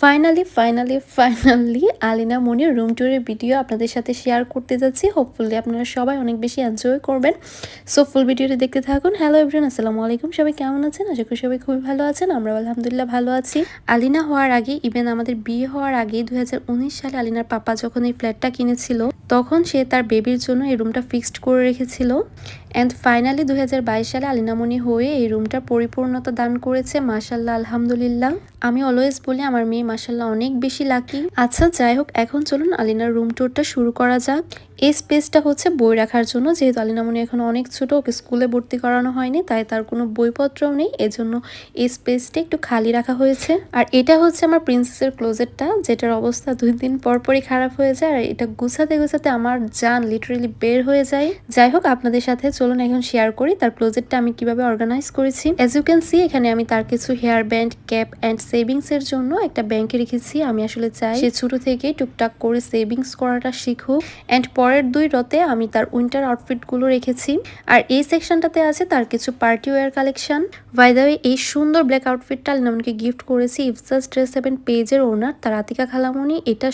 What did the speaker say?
Finally Alina মনির room ট্যুরের video আপনাদের সাথে শেয়ার করতে যাচ্ছি। হোপফুলি আপনারা সবাই অনেক বেশি এনজয় করবেন। সো ফুল ভিডিওটি দেখতে থাকুন। হ্যালো এভরিওয়ান, আসসালামু আলাইকুম। সবাই কেমন আছেন? আশা করি সবাই খুবই ভালো আছেন। আমরা আলহামদুলিল্লাহ ভালো আছি। আলিনা হওয়ার আগে, ইভেন আমাদের বিয়ে হওয়ার আগে 2019 সালে আলিনার পাপা যখন এই ফ্ল্যাটটা কিনেছিল, তখন সে তার বেবির জন্য এই রুমটা ফিক্সড করে রেখেছিল। অ্যান্ড ফাইনালি 2022 সালে আলিনামণি হয়ে এই রুমটা পরিপূর্ণতা দান করেছে। মাশাল্লাহ, আলহামদুলিল্লাহ। আমি অলওয়েজ বলি আমার মেয়ে মাশাল্লাহ অনেক বেশি লাকি। আচ্ছা যাই হোক, এখন চলুন আলিনার রুম ট্যুরটা শুরু করা যাক। এই স্পেসটা হচ্ছে বই রাখার জন্য, যেহেতু আলিনামণি এখন অনেক ছোট, ওকে স্কুলে ভর্তি করানো হয়নি, তাই তার কোনো বইপত্রও নেই, এজন্য এই স্পেসটা একটু খালি রাখা হয়েছে। আর এটা হচ্ছে আমার প্রিন্সেসের ক্লোজেটটা, যেটার অবস্থা 2 দিন পরই খারাপ হয়ে যায়। আর এটা গুছাতে গুছাতে আমার জান লিটারেলি বের হয়ে যায়। যাই হোক, আপনাদের সাথে চলুন এখন শেয়ার করি তার ক্লোজেটটা আমি কিভাবে অর্গানাইজ করেছি। অ্যাজ ইউ ক্যান সি, এখানে আমি তার কিছু hair band, cap and savings এর জন্য একটা ব্যাংকে রেখেছি। আমি আসলে চাই সে ছোট থেকেই টুকটাক করে সেভিংস করাটা শিখুক। অ্যান্ড পরের 2 রতে আমি তার উইন্টার আউটফিট গুলো রেখেছি। আর এই সেকশনটাতে আছে তার কিছু party wear collection. By the way, এই সুন্দর ব্ল্যাক আউটফিটটা আলিনামণিকে গিফট করেছি ইফজাস ড্রেস 7 পেজের ওনার তার আতিকা খালামণি। এটা